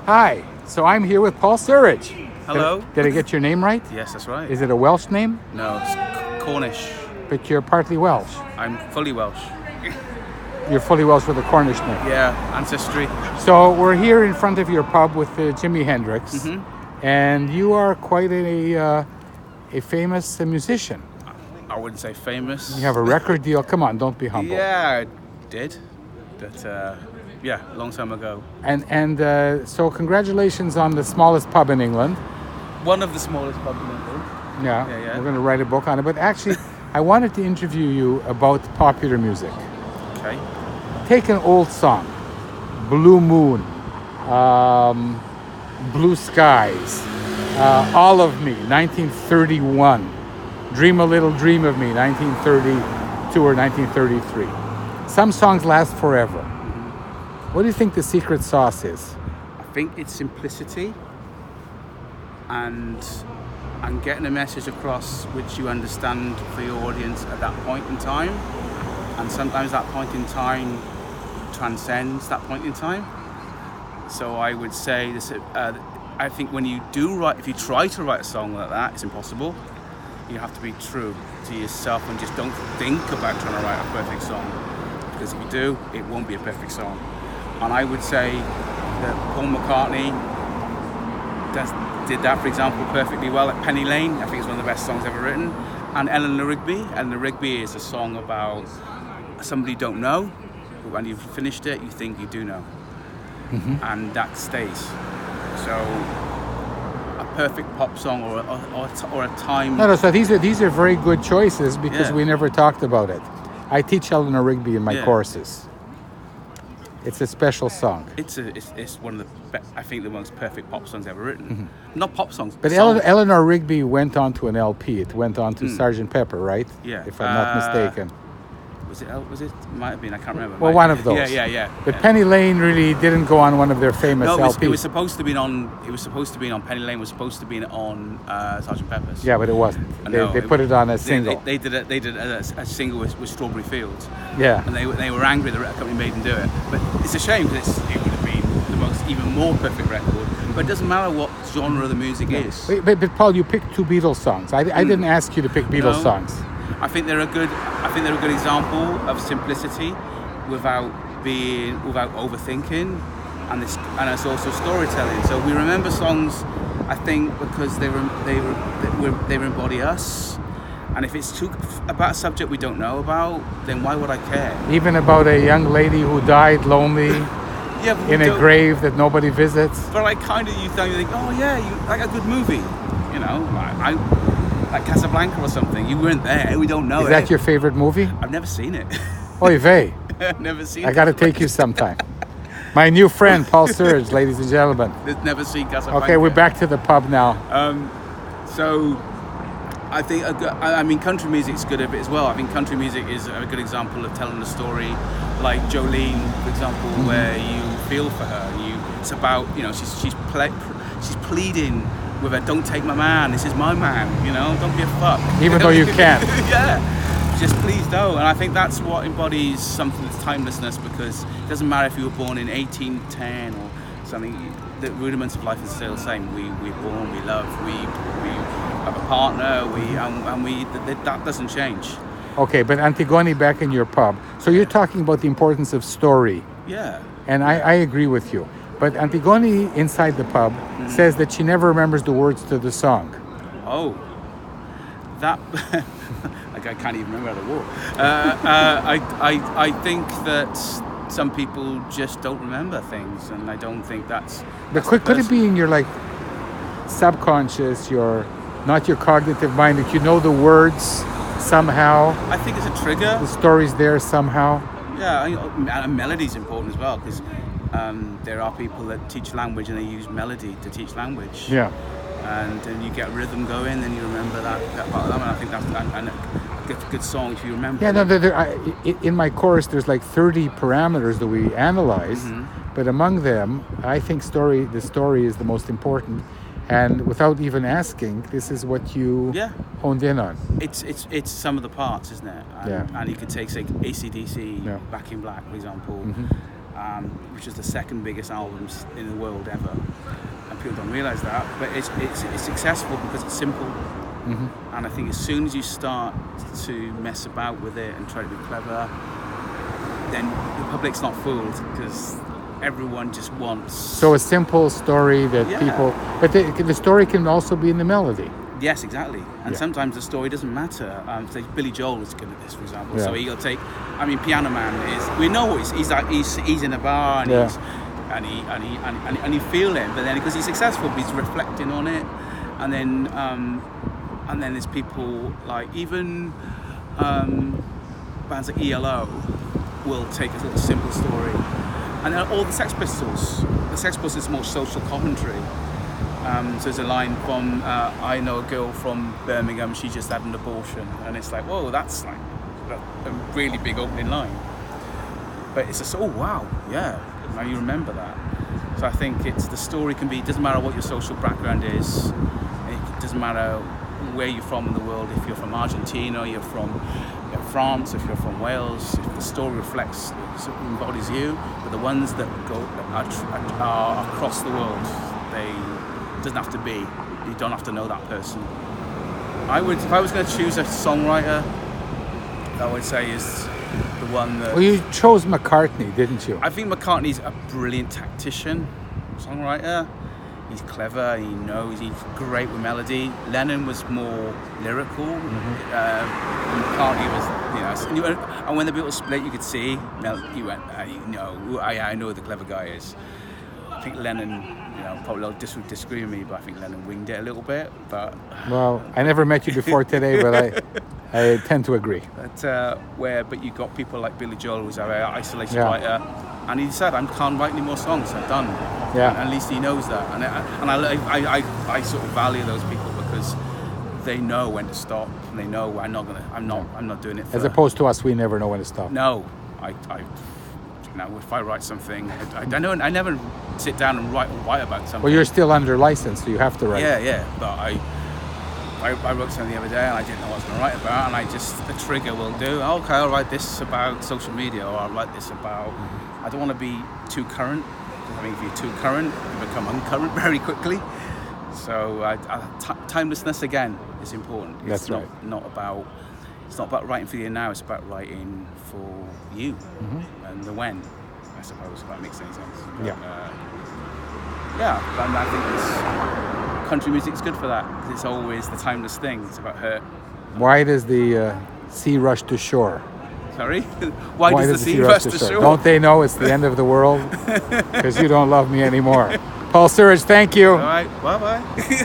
Hi, so I'm here with Paul Surridge. Hello. Did I get your name right? Yes, that's right. Is it a Welsh name? No, it's Cornish. But you're partly Welsh. I'm fully Welsh. You're fully Welsh with a Cornish name. Yeah, ancestry. So we're here in front of your pub with Jimi Hendrix, and you are quite a famous musician. I wouldn't say famous. You have a record deal. Come on, don't be humble. Yeah, I did. But yeah, a long time ago. And so congratulations on the smallest pub in England. One of the smallest pubs in England. Yeah, Yeah. we're going to write a book on it. But actually, I wanted to interview you about popular music. Okay. Take an old song, Blue Moon, Blue Skies, All of Me, 1931, Dream a Little Dream of Me, 1932 or 1933. Some songs last forever. What do you think the secret sauce is? I think it's simplicity and getting a message across which you understand for your audience at that point in time. And sometimes that point in time transcends that point in time. So I would say this. I think when you if you try to write a song like that, it's impossible. You have to be true to yourself and just don't think about trying to write a perfect song. Because if you do, it won't be a perfect song. And I would say that Paul McCartney did that, for example, perfectly well at Penny Lane. I think it's one of the best songs ever written. And Eleanor Rigby is a song about somebody you don't know, but when you've finished it, you think you do know. And that stays. So a perfect pop song or a time. No, so these are very good choices because Yeah. we never talked about it. I teach Eleanor Rigby in my Yeah. courses. It's a special song. It's one of I think the most perfect pop songs ever written. Not pop songs, But songs. Eleanor Rigby went on to an LP. It went on to Sgt. Pepper, right? Yeah. If I'm not mistaken. Was it? Might have been. I can't remember. Well, one of those. Yeah. But Penny Lane really didn't go on one of their famous No, LPs. it was supposed to be on. It was supposed to be on. Penny Lane was supposed to be on Sgt. Pepper's. Yeah, but it wasn't. They put it on a single. They did a single with Strawberry Fields. Yeah. And they were angry the record company made them do it. But it's a shame because it would have been the most even more perfect record. But it doesn't matter what genre the music is. But Paul, you picked two Beatles songs. I didn't ask you to pick Beatles songs. I think they're a good example of simplicity without overthinking, and it's also storytelling. So we remember songs, I think, because they embody us. And if it's about a subject we don't know about, then why would I care? Even about a young lady who died lonely in a grave that nobody visits. But like you think, oh yeah, you like a good movie, you know, like Casablanca or something. You weren't there, we don't know. Is that your favorite movie? I've never seen it. Oy vey. I've never seen it. I got to take you sometime. My new friend, Paul Surridge, ladies and gentlemen. Never seen Casablanca. Okay, we're back to the pub now. So I think, country music's good at it as well. I think country music is a good example of telling a story, like Jolene, for example, where you feel for her. It's about, she's pleading with her, don't take my man, this is my man, don't be a fuck. Even though you can. Yeah, just please don't. And I think that's what embodies something that's timelessness, because it doesn't matter if you were born in 1810 or something, the rudiments of life is still the same. We're born, we love, we have a partner, that doesn't change. Okay, but Antigone, back in your pub. So you're talking about the importance of story. Yeah. And I agree with you. But Antigone, inside the pub, says that she never remembers the words to the song. Oh. That... like, I can't even remember how to walk. I think that some people just don't remember things, and I don't think that's... But could it be in your, subconscious, not your cognitive mind, that you know the words somehow? I think it's a trigger. The story's there somehow? Yeah, and melody's important as well, because there are people that teach language and they use melody to teach language. Yeah. And then you get rhythm going, and you remember that part of them, and I think that's a good song if you remember. Yeah, in my course, there's 30 parameters that we analyze, but among them, I think the story is the most important. And without even asking, this is what you honed in on. It's some of the parts, isn't it? And you could take, say, AC/DC, Yeah. Back in Black, for example. which is the second biggest albums in the world ever. And people don't realise that, but it's successful because it's simple. And I think as soon as you start to mess about with it and try to be clever, then the public's not fooled because everyone just wants. So a simple story that people, but the story can also be in the melody. Yes, exactly. And sometimes the story doesn't matter. So Billy Joel is good at this, for example. Yeah. So he'll take, I mean, Piano Man is. We know he's in a bar and and you feel him, but then because he's successful, he's reflecting on it, and then there's people like even bands like ELO will take a little simple story, and then all the Sex Pistols. The Sex Pistols is more social commentary. So there's a line from I know a girl from Birmingham, she just had an abortion, and it's like, whoa, that's like a really big opening line. But it's just, oh wow, yeah, now you remember that. So I think it's the story can be, it doesn't matter what your social background is, it doesn't matter where you're from in the world, if you're from Argentina, you're from France, if you're from Wales, if the story reflects, embodies you, but the ones that are across the world, it doesn't have to be. You don't have to know that person. If I was going to choose a songwriter, I would say is the one that. Well, you chose McCartney, didn't you? I think McCartney's a brilliant tactician, songwriter. He's clever. He knows. He's great with melody. Lennon was more lyrical. McCartney was, and when the Beatles split, you could see. He went, I know who the clever guy is. I think Lennon. Probably disagree with me, but I think Lennon winged it a little bit. But well, I never met you before today, but I tend to agree. But you got people like Billy Joel, who's our isolation writer, and he said, "I can't write any more songs. I'm done." Yeah. And at least he knows that, and I sort of value those people because they know when to stop, and they know I'm not doing it. As opposed to us, we never know when to stop. No, if I write something, I never sit down and write about something. Well, you're still under license, so you have to write. Yeah. But I wrote something the other day, and I didn't know what I was going to write about, and a trigger will do. Okay, I'll write this about social media, or I'll write this about. I don't want to be too current. I mean, if you're too current, you become uncurrent very quickly. So timelessness again is important. That's right. It's not about writing for you now. It's about writing for you and the when. I suppose if that makes any sense. But, and I think country music's good for that because it's always the timeless thing. It's about hurt. Why does the sea rush to shore? Sorry? Why does the sea rush to shore? Don't they know it's the end of the world? Because you don't love me anymore. Paul Surridge, thank you. All right, bye-bye.